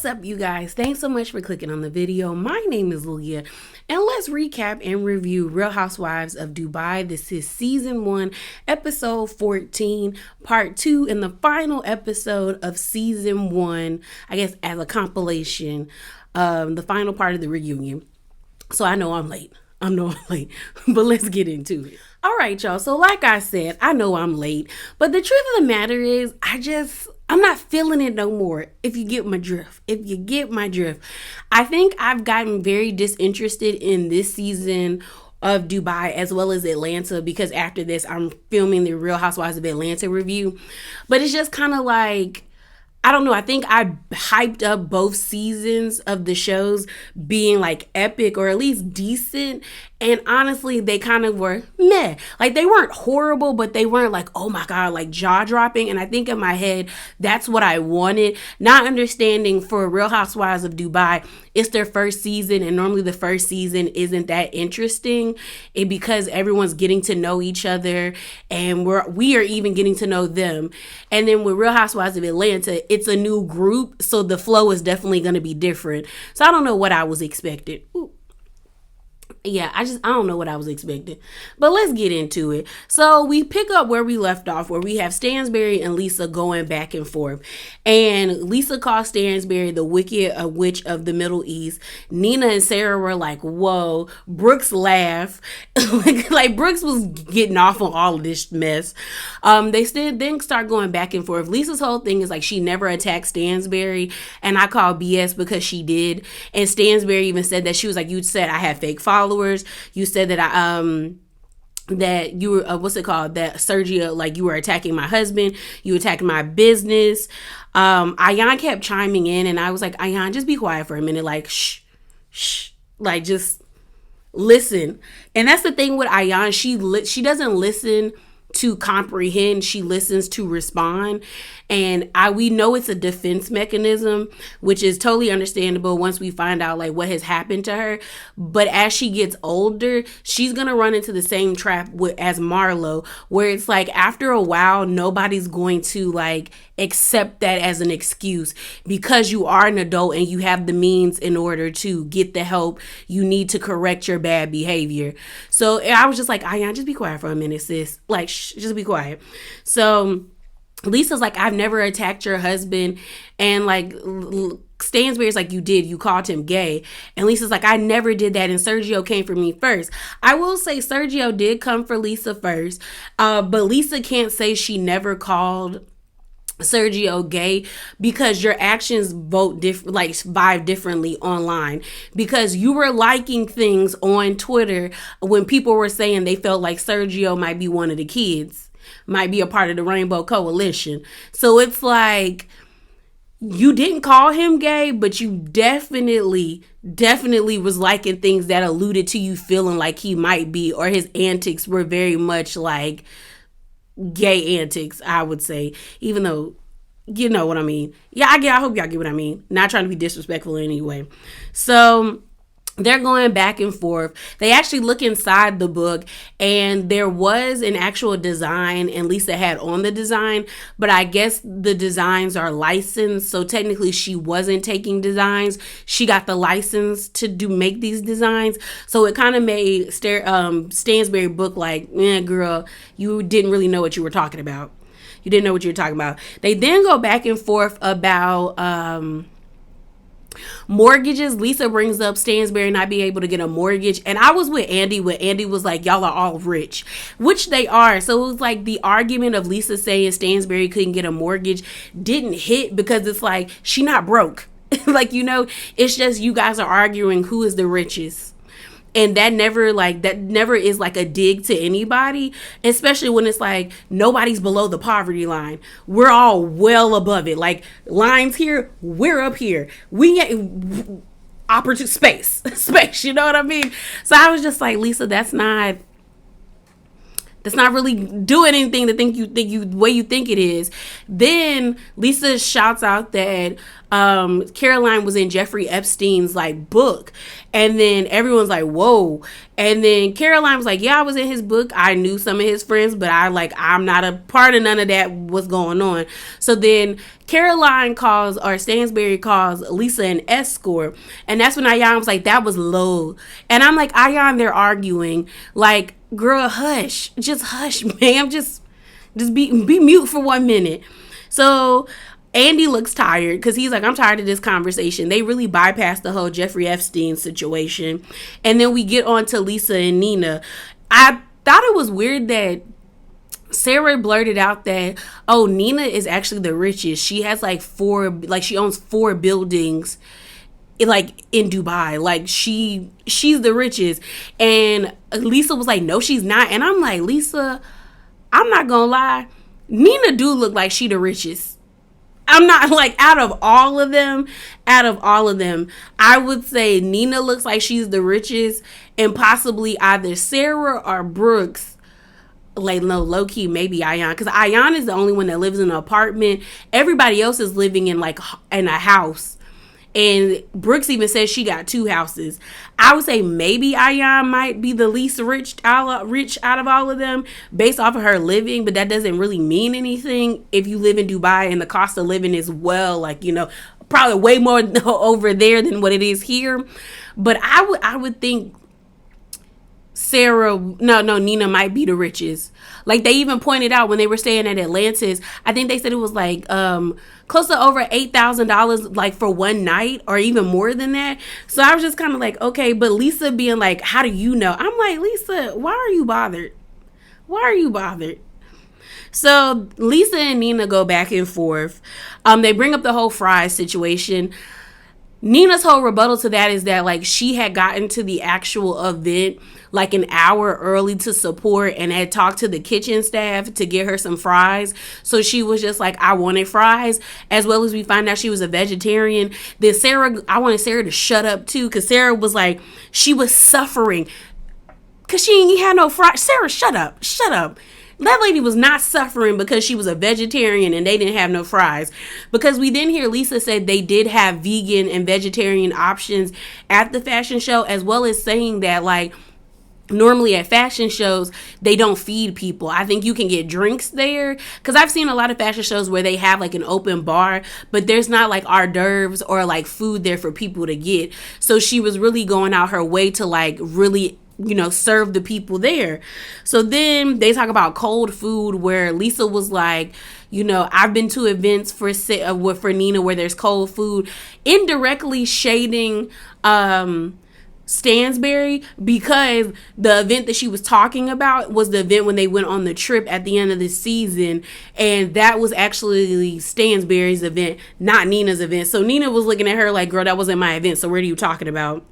What's up, you guys? Thanks so much for clicking on the video. My name is Leah, and let's recap and review Real Housewives of Dubai. This is season 1, episode 14, part 2, and the final episode of season 1, I guess as a compilation, the final part of the reunion. So I know I'm late. But let's get into it. All right, y'all. So like I said, I know I'm late, but the truth of the matter is I'm not feeling it no more. If you get my drift. I think I've gotten very disinterested in this season of Dubai as well as Atlanta, because after this I'm filming the Real Housewives of Atlanta review. But it's just kind of like, I don't know. I think I hyped up both seasons of the shows being like epic or at least decent. And honestly, they kind of were meh. Like, they weren't horrible, but they weren't like, oh my God, like jaw dropping. And I think in my head, that's what I wanted. Not understanding for Real Housewives of Dubai, it's their first season. And normally the first season isn't that interesting. And because everyone's getting to know each other and we are even getting to know them. And then with Real Housewives of Atlanta, it's a new group. So the flow is definitely going to be different. So I don't know what I was expecting. Yeah, I don't know what I was expecting. But let's get into it. So we pick up where we left off, where we have Stansbury and Lisa going back and forth. And Lisa calls Stansbury the wicked witch of the Middle East. Nina and Sarah were like, whoa. Brooks laughed. like Brooks was getting off on all of this mess. They then start going back and forth. Lisa's whole thing is like she never attacked Stansbury. And I call BS because she did. And Stansbury even said that she was like, you said I had fake followers. You said that that you were that Sergio, like, you were attacking my husband, you attacking my business. Ayan kept chiming in, and I was like, Ayan, just be quiet for a minute, like shh, like just listen. And that's the thing with Ayan, she doesn't listen to comprehend, she listens to respond. And we know it's a defense mechanism, which is totally understandable once we find out like what has happened to her. But as she gets older, she's gonna run into the same trap as Marlo, where it's like after a while nobody's going to like accept that as an excuse, because you are an adult and you have the means in order to get the help you need to correct your bad behavior. So I was just like, Ayan, just be quiet for a minute, sis. Like, just be quiet. So Lisa's like, I've never attacked your husband. And like Stansbury's like, you did, you called him gay. And Lisa's like, I never did that, and Sergio came for me first. I will say Sergio did come for Lisa first, but Lisa can't say she never called Sergio gay, because your actions vibe differently online, because you were liking things on Twitter when people were saying they felt like Sergio might be one of the kids, might be a part of the Rainbow Coalition. So it's like, you didn't call him gay, but you definitely was liking things that alluded to you feeling like he might be, or his antics were very much like gay antics, I would say, even though, you know what I mean. Yeah, I hope y'all get what I mean. Not trying to be disrespectful in any way. So they're going back and forth. They actually look inside the book, and there was an actual design, and Lisa had on the design, but I guess the designs are licensed, so technically she wasn't taking designs. She got the license to make these designs, so it kind of made Stansbury book like, girl, you didn't really know what you were talking about. They then go back and forth about mortgages. Lisa brings up Stansbury not being able to get a mortgage, and I was with Andy when Andy was like, y'all are all rich, which they are. So it was like the argument of Lisa saying Stansbury couldn't get a mortgage didn't hit, because it's like, she not broke. Like, it's just you guys are arguing who is the richest. And that never is like a dig to anybody, especially when it's like nobody's below the poverty line. We're all well above it. Like, lines here, we're up here. We get opportunity space, you know what I mean? So I was just like, Lisa, that's not That's not really doing anything to think you the way you think it is. Then Lisa shouts out that Caroline was in Jeffrey Epstein's like book, and then everyone's like, whoa. And then Caroline was like, yeah, I was in his book. I knew some of his friends, but I'm not a part of none of that. What's going on? So then Caroline calls, or Stansberry calls Lisa an escort, and that's when Ayan was like, that was low. And I'm like, Ayan, they're arguing. Like, girl, hush, just hush, ma'am. Just be mute for 1 minute. So Andy looks tired because he's like, I'm tired of this conversation. They really bypassed the whole Jeffrey Epstein situation. And then we get on to Lisa and Nina. I thought it was weird that Sarah blurted out that, oh, Nina is actually the richest. She has she owns 4 buildings like in Dubai. Like she's the richest. And Lisa was like, no, she's not. And I'm like, Lisa, I'm not gonna lie, Nina do look like she the richest. I'm not like, out of all of them, I would say Nina looks like she's the richest, and possibly either Sarah or Brooks. Like, no, low key, maybe Ayan, because Ayan is the only one that lives in an apartment. Everybody else is living in a house. And Brooks even says she got 2 houses. I would say maybe Ayan might be the least rich out of all of them based off of her living, but that doesn't really mean anything if you live in Dubai and the cost of living is probably way more over there than what it is here. But I would think Nina might be the richest. Like, they even pointed out when they were staying at Atlantis, I think they said it was like close to over $8,000 like for one night, or even more than that. So I was just kind of like, okay. But Lisa being like, how do you know? I'm like, Lisa, why are you bothered? So Lisa and Nina go back and forth. They bring up the whole fries situation. Nina's whole rebuttal to that is that, like, she had gotten to the actual event like an hour early to support and had talked to the kitchen staff to get her some fries. So she was just like, I wanted fries. As well as we find out she was a vegetarian. Then I wanted Sarah to shut up too, because Sarah was like, she was suffering because she ain't had no fries. Sarah, shut up. That lady was not suffering because she was a vegetarian and they didn't have no fries. Because we then hear Lisa said they did have vegan and vegetarian options at the fashion show, as well as saying that, like, normally at fashion shows, they don't feed people. I think you can get drinks there, because I've seen a lot of fashion shows where they have like an open bar, but there's not like hors d'oeuvres or like food there for people to get. So she was really going out her way to like really, serve the people there. So then they talk about cold food, where Lisa was like, I've been to events for Nina where there's cold food, indirectly shading Stansberry, because the event that she was talking about was the event when they went on the trip at the end of the season, and that was actually Stansberry's event, not Nina's event. So Nina was looking at her like, girl, that wasn't my event, so what are you talking about?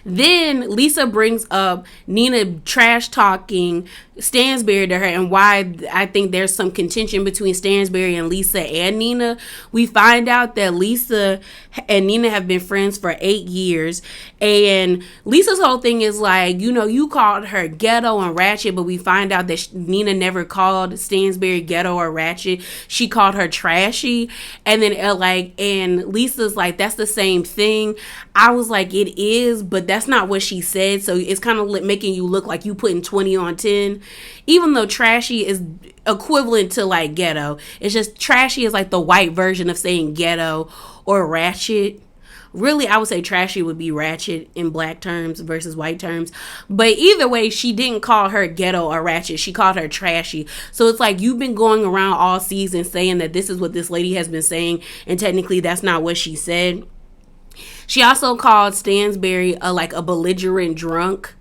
Then Lisa brings up Nina trash talking Stansberry to her, and why I think there's some contention between Stansberry and Lisa and Nina. We find out that Lisa and Nina have been friends for 8 years, and Lisa's whole thing is like, you called her ghetto and ratchet, but we find out that Nina never called Stansberry ghetto or ratchet. She called her trashy, and then and Lisa's like, that's the same thing. I was like, it is, but that's not what she said. So it's kind of making you look like you putting 20 on 10, even though trashy is equivalent to like ghetto. It's just trashy is like the white version of saying ghetto or ratchet. Really, I would say trashy would be ratchet in black terms versus white terms. But either way, she didn't call her ghetto or ratchet. She called her trashy. So it's like, you've been going around all season saying that this is what this lady has been saying, and technically that's not what she said. She also called Stansberry a belligerent drunk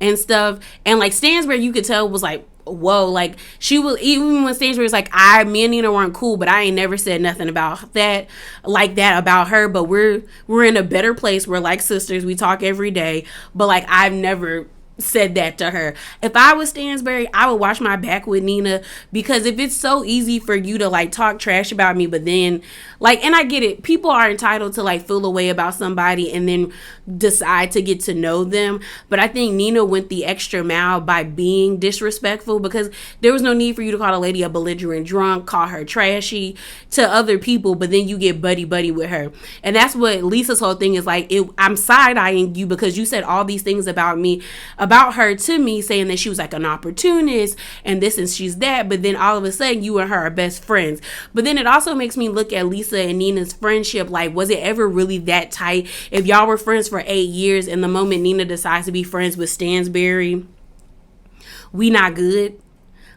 and stuff. And like Stansberry, you could tell was like, whoa, like she was, even when Stansberry was like, me and Nina weren't cool, but I ain't never said nothing about that about her. But we're in a better place. We're like sisters. We talk every day. But like, I've never said that to her. If I was Stansberry, I would watch my back with Nina, because if it's so easy for you to like talk trash about me, but then like, and I get it, people are entitled to like feel a way about somebody and then decide to get to know them, but I think Nina went the extra mile by being disrespectful, because there was no need for you to call a lady a belligerent drunk, call her trashy to other people, but then you get buddy buddy with her. And that's what Lisa's whole thing is like. I'm side-eyeing you because you said all these things about me, about her to me, saying that she was like an opportunist and this and she's that, but then all of a sudden you and her are best friends. But then it also makes me look at Lisa and Nina's friendship like, was it ever really that tight? If y'all were friends for 8 years and the moment Nina decides to be friends with Stansberry, we not good,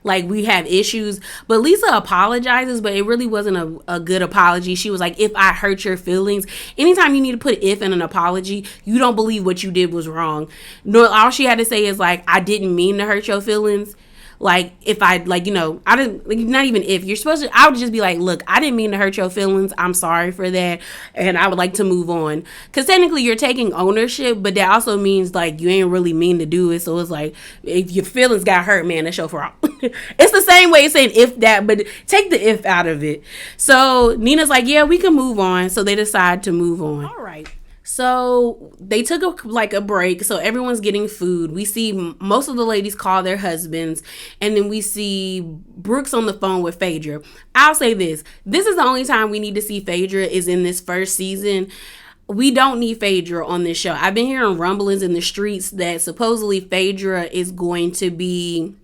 like we have issues. But Lisa apologizes, but it really wasn't a good apology. She was like, if I hurt your feelings, anytime you need to put if in an apology, you don't believe what you did was wrong. No, all she had to say is like, I didn't mean to hurt your feelings. Like, if I, like, you know, I didn't, like, not even if, you're supposed to, I would just be like, look, I didn't mean to hurt your feelings. I'm sorry for that. And I would like to move on. Because technically you're taking ownership, but that also means, like, you ain't really mean to do it. So it's like, if your feelings got hurt, man, that's your fault. It's the same way saying if that, but take the if out of it. So Nina's like, yeah, we can move on. So they decide to move on. All right. So they took a break. So everyone's getting food. We see most of the ladies call their husbands. And then we see Brooks on the phone with Phaedra. I'll say this. This is the only time we need to see Phaedra is in this first season. We don't need Phaedra on this show. I've been hearing rumblings in the streets that supposedly Phaedra is going to be,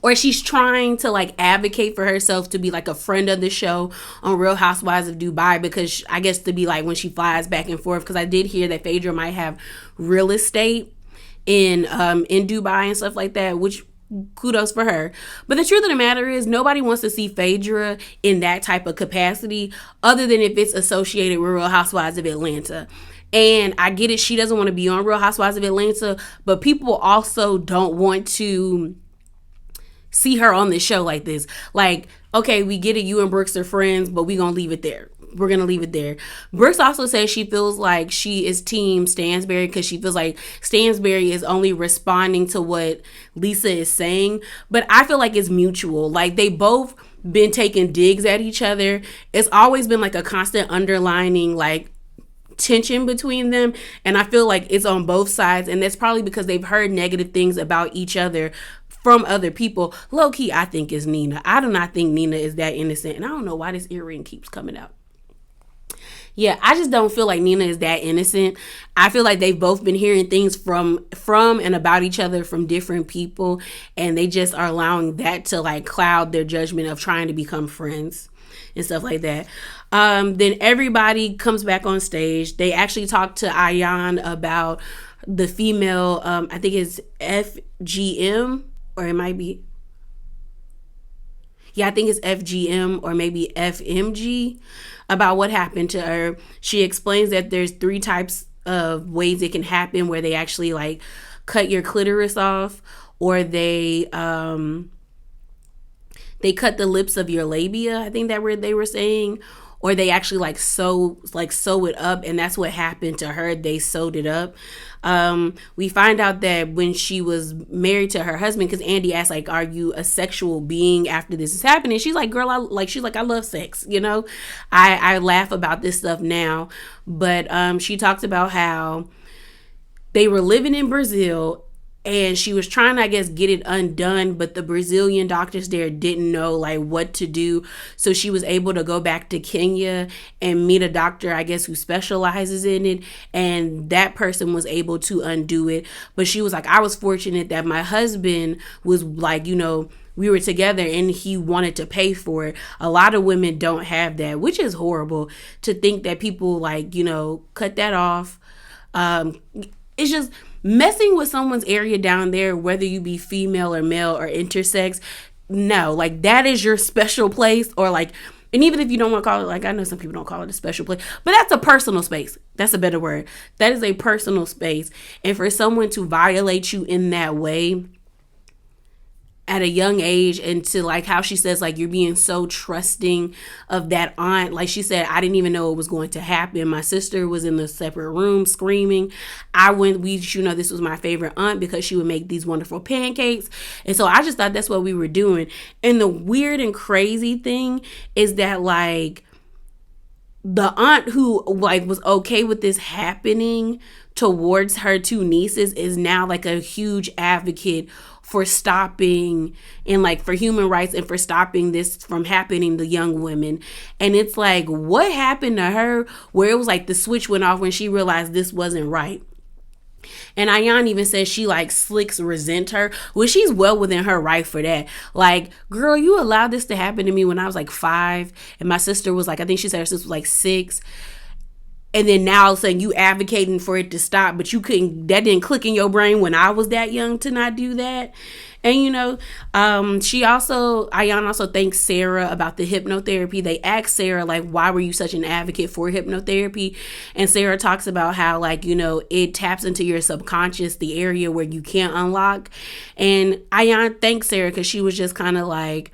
or she's trying to like advocate for herself to be like a friend of the show on Real Housewives of Dubai, because I guess to be like when she flies back and forth, because I did hear that Phaedra might have real estate in Dubai and stuff like that, which kudos for her. But the truth of the matter is nobody wants to see Phaedra in that type of capacity other than if it's associated with Real Housewives of Atlanta. And I get it, she doesn't want to be on Real Housewives of Atlanta, but people also don't want to see her on this show like this. Like, okay, we get it, you and Brooks are friends, but we're going to leave it there. We're going to leave it there. Brooks also says she feels like she is team Stansberry because she feels like Stansberry is only responding to what Lisa is saying. But I feel like it's mutual. Like, they both been taking digs at each other. It's always been like a constant underlining, like, tension between them, and I feel like it's on both sides, and that's probably because they've heard negative things about each other from other people. Low key, I think is Nina. I do not think Nina is that innocent, and I don't know why this earring keeps coming out. Yeah, I just don't feel like Nina is that innocent. I feel like they've both been hearing things from and about each other from different people, and they just are allowing that to like cloud their judgment of trying to become friends and stuff like that. Then everybody comes back on stage. They actually talk to Ayan about the female, I think it's FGM, or it might be, yeah, I think it's FGM or maybe FMG, about what happened to her. She explains that there's 3 types of ways it can happen, where they actually like cut your clitoris off, or they cut the lips of your labia, I think that word they were saying, or they actually like sew it up, and that's what happened to her. They sewed it up. We find out that when she was married to her husband, because Andy asked like, are you a sexual being after this is happening? She's like, girl, I love sex, you know. I laugh about this stuff now, but she talks about how they were living in Brazil, and she was trying to, I guess, get it undone, but the Brazilian doctors there didn't know like what to do. So she was able to go back to Kenya and meet a doctor, I guess, who specializes in it. And that person was able to undo it. But she was like, I was fortunate that my husband was like, you know, we were together and he wanted to pay for it. A lot of women don't have that, which is horrible to think that people like, you know, cut that off. It's just messing with someone's area down there, whether you be female or male or intersex. No, like that is your special place, or like, and even if you don't want to call it, like, I know some people don't call it a special place, but that's a personal space. That's a better word. That is a personal space. And for someone to violate you in that way, at a young age, and to like how she says like you're being so trusting of that aunt. Like she said, I didn't even know it was going to happen. My sister was in the separate room screaming. This was my favorite aunt because she would make these wonderful pancakes. And so I just thought that's what we were doing. And the weird and crazy thing is that like the aunt who like was okay with this happening towards her two nieces is now like a huge advocate for stopping and like for human rights and for stopping this from happening to young women. And it's like, what happened to her where it was like the switch went off when she realized this wasn't right? And Ayan even says she like slicks resent her. Well, she's well within her right for that. Like, girl, you allowed this to happen to me when I was like 5, and my sister was like, I think she said her sister was like 6. And then now all of a sudden you advocating for it to stop, but that didn't click in your brain when I was that young to not do that. And Ayan also thanks Sarah about the hypnotherapy. They asked Sarah, like, why were you such an advocate for hypnotherapy? And Sarah talks about how, like, it taps into your subconscious, the area where you can't unlock. And Ayan thanks Sarah because she was just kind of like,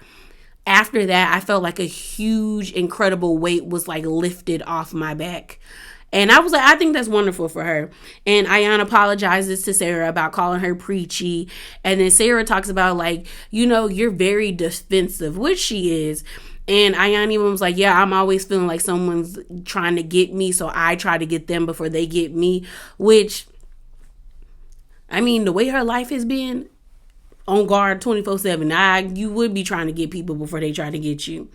after that, I felt like a huge, incredible weight was like lifted off my back. And I was like, I think that's wonderful for her. And Ayan apologizes to Sarah about calling her preachy. And then Sarah talks about like, you're very defensive, which she is. And Ayan even was like, yeah, I'm always feeling like someone's trying to get me, so I try to get them before they get me. Which, I mean, the way her life has been, on guard 24/7. You would be trying to get people before they try to get you.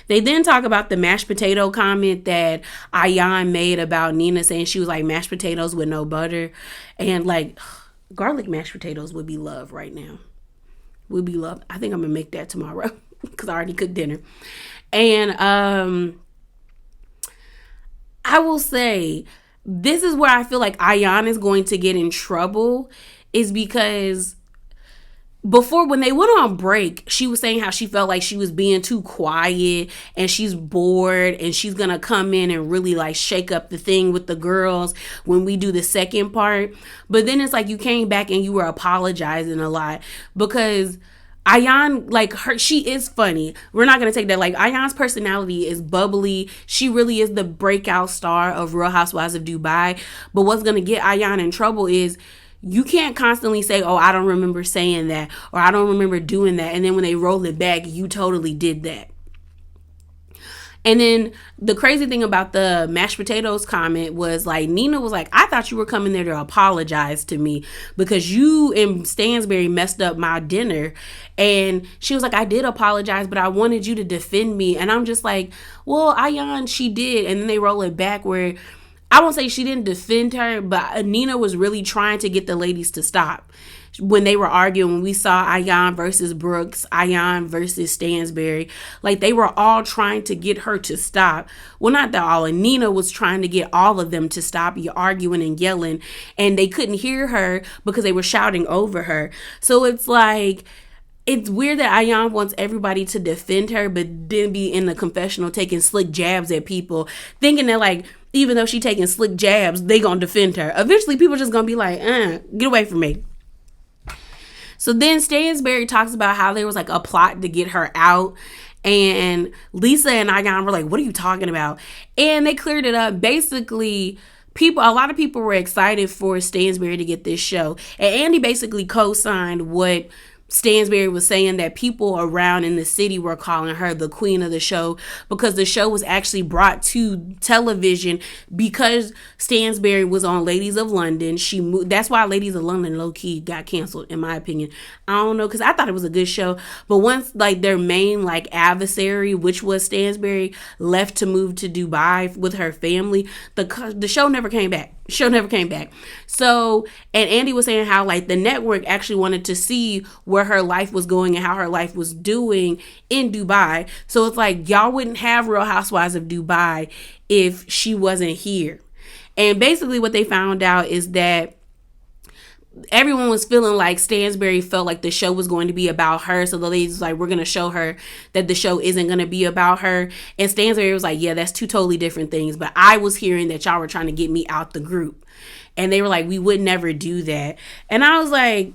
They then talk about the mashed potato comment that Ayan made about Nina saying she was like mashed potatoes with no butter. And like garlic mashed potatoes would be love right now. Would be love. I think I'm going to make that tomorrow because I already cooked dinner. And I will say this is where I feel like Ayan is going to get in trouble, is because before, when they went on break, she was saying how she felt like she was being too quiet and she's bored and she's going to come in and really like shake up the thing with the girls when we do the second part. But then it's like you came back and you were apologizing a lot because Ayan, like she is funny. We're not going to take that. Like Ayan's personality is bubbly. She really is the breakout star of Real Housewives of Dubai. But what's going to get Ayan in trouble is you can't constantly say, oh, I don't remember saying that, or I don't remember doing that. And then when they roll it back, you totally did that. And then the crazy thing about the mashed potatoes comment was like, Nina was like, I thought you were coming there to apologize to me because you and Stansberry messed up my dinner. And she was like, I did apologize, but I wanted you to defend me. And I'm just like, well, Ayan, she did. And then they roll it back where I won't say she didn't defend her, but Nina was really trying to get the ladies to stop. When they were arguing, when we saw Ayan versus Brooks, Ayan versus Stansberry, like they were all trying to get her to stop. Well, not that all. And Nina was trying to get all of them to stop arguing and yelling. And they couldn't hear her because they were shouting over her. So it's like, it's weird that Ayan wants everybody to defend her, but then be in the confessional taking slick jabs at people, thinking that like, even though she taking slick jabs, they gonna defend her. Eventually, people just gonna be like, get away from me. So then Stansberry talks about how there was like a plot to get her out. And Lisa and Ayan were like, what are you talking about? And they cleared it up. Basically, a lot of people were excited for Stansberry to get this show. And Andy basically co-signed what Stansberry was saying, that people around in the city were calling her the queen of the show because the show was actually brought to television because Stansberry was on Ladies of London. She moved. That's why Ladies of London low-key got canceled, in my opinion. I don't know, because I thought it was a good show. But once like their main like adversary, which was Stansberry, left to move to Dubai with her family, the show never came back. So, and Andy was saying how like the network actually wanted to see where her life was going and how her life was doing in Dubai. So it's like, y'all wouldn't have Real Housewives of Dubai if she wasn't here. And basically what they found out is that everyone was feeling like Stansberry felt like the show was going to be about her. So the ladies was like, we're going to show her that the show isn't going to be about her. And Stansberry was like, yeah, that's two totally different things. But I was hearing that y'all were trying to get me out the group. And they were like, we would never do that. And I was like,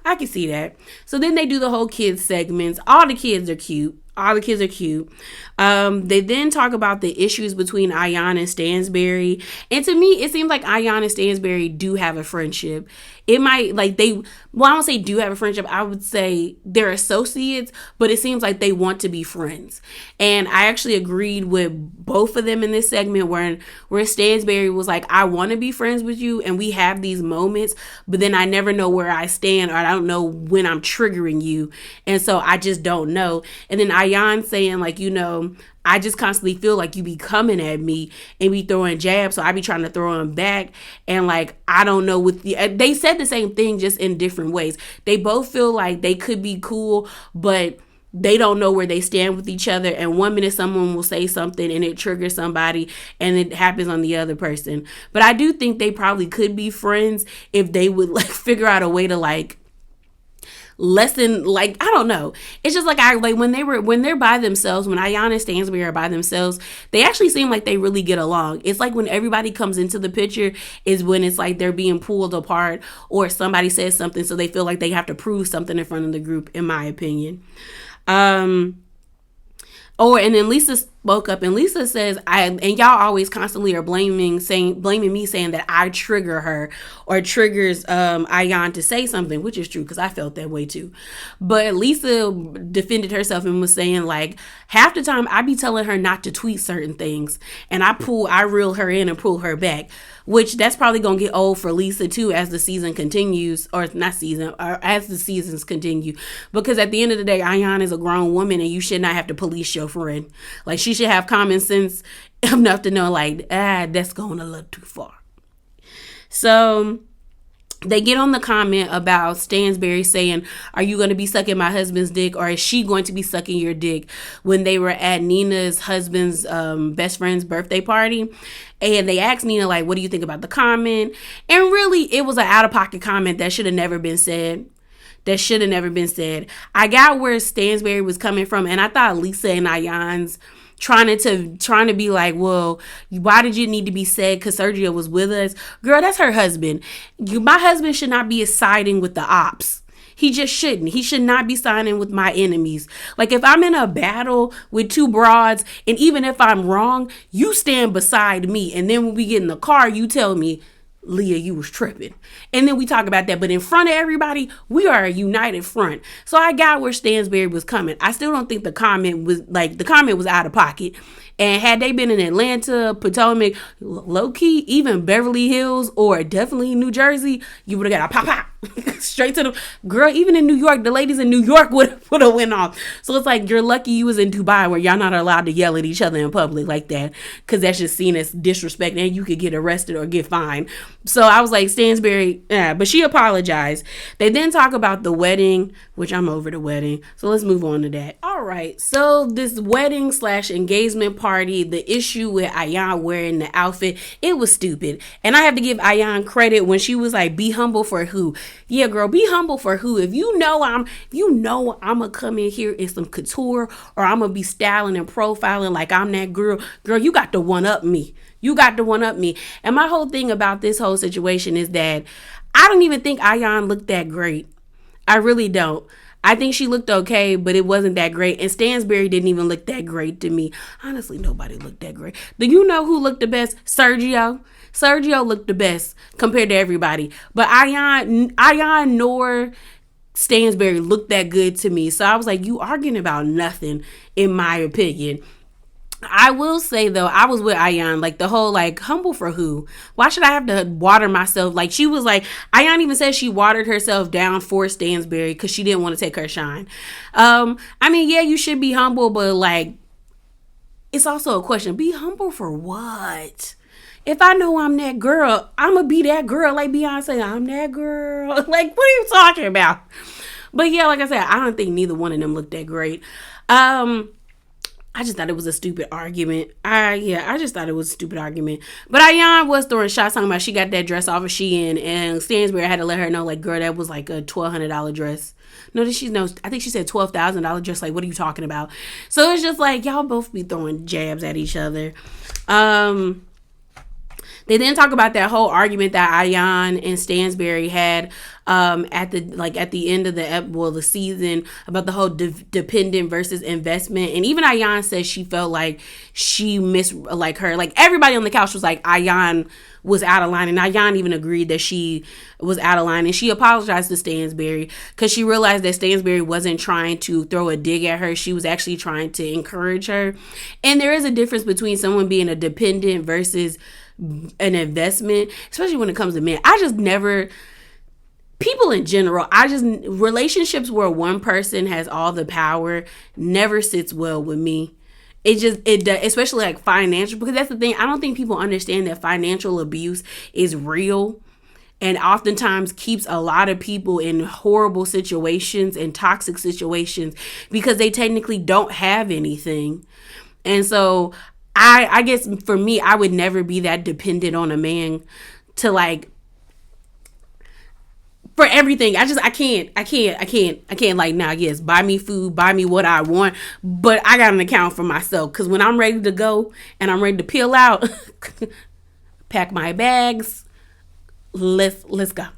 I can see that. So then they do the whole kids segments. All the kids are cute. All the kids are cute. They then talk about the issues between Ayan and Stansberry. And to me, it seems like Ayan and Stansberry do have a friendship. It might, like, I don't say do have a friendship. I would say they're associates, but it seems like they want to be friends. And I actually agreed with both of them in this segment where Stansberry was like, I want to be friends with you, and we have these moments, but then I never know where I stand, or I don't know when I'm triggering you. And so I just don't know. And then Ayan saying, like, I just constantly feel like you be coming at me and be throwing jabs, so I be trying to throw them back. And like, I don't know they said the same thing, just in different ways. They both feel like they could be cool, but they don't know where they stand with each other. And one minute someone will say something and it triggers somebody and it happens on the other person. But I do think they probably could be friends if they would like figure out a way to like lesson, like, I don't know. It's just like when they're by themselves, when Ayan and Stansberry are by themselves, they actually seem like they really get along. It's like when everybody comes into the picture is when it's like they're being pulled apart, or somebody says something so they feel like they have to prove something in front of the group, in my opinion. And then Lisa spoke up, and Lisa says, and y'all always constantly are blaming me, saying that I trigger her or triggers Ayan to say something, which is true because I felt that way too. But Lisa defended herself and was saying, like, half the time I be telling her not to tweet certain things, and I reel her in and pull her back, which that's probably gonna get old for Lisa too as the season continues, or as the seasons continue, because at the end of the day, Ayan is a grown woman and you should not have to police your friend. Like, she should have common sense enough to know, like, that's going a little too far. So they get on the comment about Stansberry saying, are you going to be sucking my husband's dick, or is she going to be sucking your dick, when they were at Nina's husband's best friend's birthday party. And they asked Nina, like, what do you think about the comment? And really, it was an out-of-pocket comment that should have never been said. I got where Stansberry was coming from, and I thought Lisa and Ayan's trying to be like, well, why did you need to be said because Sergio was with us? Girl, that's her husband. My husband should not be siding with the ops. He just shouldn't. He should not be siding with my enemies. Like, if I'm in a battle with two broads, and even if I'm wrong, you stand beside me. And then when we get in the car, you tell me, Leah, you was tripping. And then we talk about that. But in front of everybody, we are a united front. So I got where Stansberry was coming. I still don't think the comment was out of pocket. And had they been in Atlanta, Potomac, low-key, even Beverly Hills, or definitely New Jersey, you would have got a pop straight to the girl. Even in New York, the ladies in New York would have went off. So it's like, you're lucky you was in Dubai, where y'all not allowed to yell at each other in public like that, because that's just seen as disrespect, and you could get arrested or get fined. So I was like, Stansberry, but she apologized. They then talk about the wedding, which I'm over the wedding, so let's move on to that. All right, so this wedding / engagement party, the issue with Ayan wearing the outfit, it was stupid. And I have to give Ayan credit when she was like, be humble for who? Yeah, girl, be humble for who? If you know I'm gonna come in here in some couture, or I'm gonna be styling and profiling like I'm that girl, you got to one up me. And my whole thing about this whole situation is that I don't even think Ayan looked that great. I really don't. I think she looked okay, but it wasn't that great. And Stansberry didn't even look that great to me. Honestly, nobody looked that great. Do you know who looked the best? Sergio. Sergio looked the best compared to everybody. But Ayan nor Stansberry looked that good to me. So I was like, you arguing about nothing, in my opinion. I will say, though, I was with Ayan, like, the whole, like, humble for who? Why should I have to water myself? Like, she was like, Ayan even said she watered herself down for Stansberry because she didn't want to take her shine. I mean, yeah, you should be humble, but, like, it's also a question. Be humble for what? If I know I'm that girl, I'm going to be that girl. Like Beyonce, I'm that girl. Like, what are you talking about? But, yeah, like I said, I don't think neither one of them looked that great. I just thought it was a stupid argument. I just thought it was a stupid argument. But Ayan was throwing shots talking about she got that dress off of Shein, and Stansberry had to let her know, like, girl, that was like a $1,200 dress. No, I think she said $12,000 dress. Like, what are you talking about? So it's just like, y'all both be throwing jabs at each other. They then talk about that whole argument that Ayan and Stansberry had at the end of the season about the whole dependent versus investment. And even Ayan says she felt like she everybody on the couch was like Ayan was out of line, and Ayan even agreed that she was out of line, and she apologized to Stansberry because she realized that Stansberry wasn't trying to throw a dig at her. She was actually trying to encourage her. And there is a difference between someone being a dependent versus an investment, especially when it comes to men. People in general, relationships where one person has all the power never sits well with me. It does, especially like financial, because that's the thing. I don't think people understand that financial abuse is real and oftentimes keeps a lot of people in horrible situations and toxic situations because they technically don't have anything. And so I guess for me, I would never be that dependent on a man to for everything. I can't like, nah, yes, buy me food, buy me what I want, but I got an account for myself. Cause when I'm ready to go and I'm ready to peel out, pack my bags, let's go.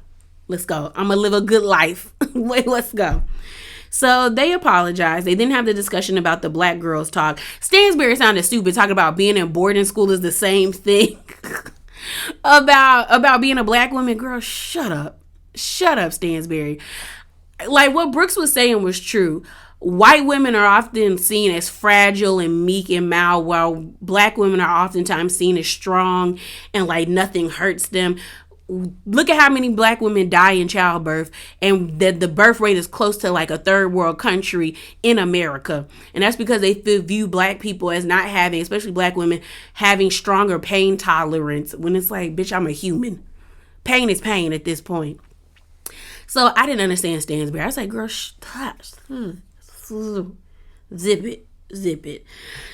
I'm gonna live a good life. Wait, let's go. So they apologized. They didn't have the discussion about the black girls talk. Stansberry sounded stupid talking about being in boarding school is the same thing about being a black woman. Girl, shut up, Stansberry. Like what Brooks was saying was true. White women are often seen as fragile and meek and mild, while black women are oftentimes seen as strong and like nothing hurts them. Look at how many black women die in childbirth, and the birth rate is close to like a third world country in America. And that's because they view black people as not having, especially black women, having stronger pain tolerance, when it's like, bitch, I'm a human. Pain is pain at this point. So I didn't understand Stansberry. I was like, girl, zip it.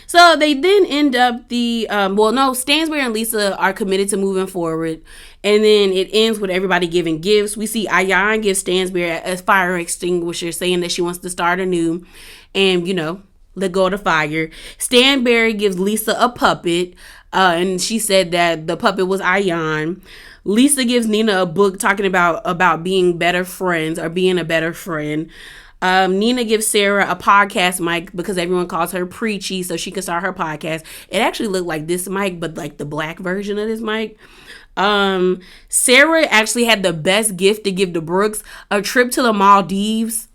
So they then end up Stansberry and Lisa are committed to moving forward. And then it ends with everybody giving gifts. We see Ayan give Stansberry a fire extinguisher, saying that she wants to start anew and, let go of the fire. Stansberry gives Lisa a puppet. And she said that the puppet was Ayan. Lisa gives Nina a book talking about being better friends or being a better friend. Nina gives Sarah a podcast mic because everyone calls her preachy, so she can start her podcast. It actually looked like this mic, but like the black version of this mic. Sarah actually had the best gift to give to Brooks, a trip to the Maldives.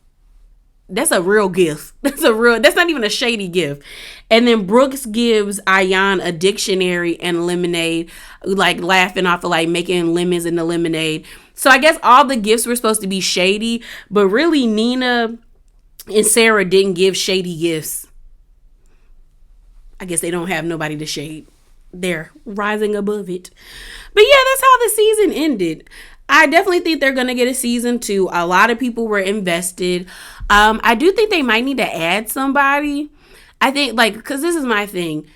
That's a real gift. That's not even a shady gift. And then Brooks gives Ayan a dictionary and lemonade, like laughing off of like making lemons in the lemonade. So I guess all the gifts were supposed to be shady, but really Nina and Sarah didn't give shady gifts. I guess they don't have nobody to shade. They're rising above it. But yeah, that's how the season ended. I definitely think they're going to get a season 2. A lot of people were invested. I do think they might need to add somebody. I think because this is my thing.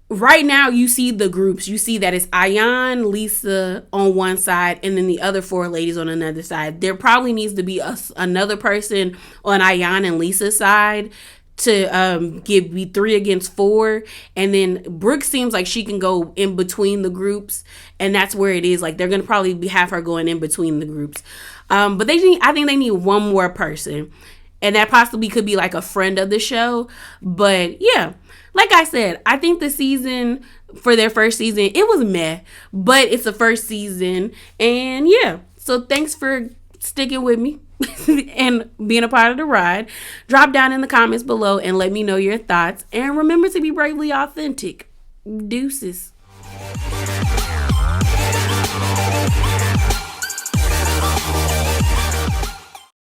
Right now, you see the groups. You see that it's Ayan, Lisa on one side, and then the other 4 ladies on another side. There probably needs to be another person on Ayan and Lisa's side to be 3 against 4. And then Brooke seems like she can go in between the groups, and that's where it is. Like they're gonna probably have her going in between the groups. But I think they need one more person, and that possibly could be like a friend of the show. But yeah, like I said, I think the season for their first season, it was meh, but it's the first season, and yeah. So thanks for sticking with me and being a part of the ride. Drop down in the comments below and let me know your thoughts. And remember to be bravely authentic. Deuces.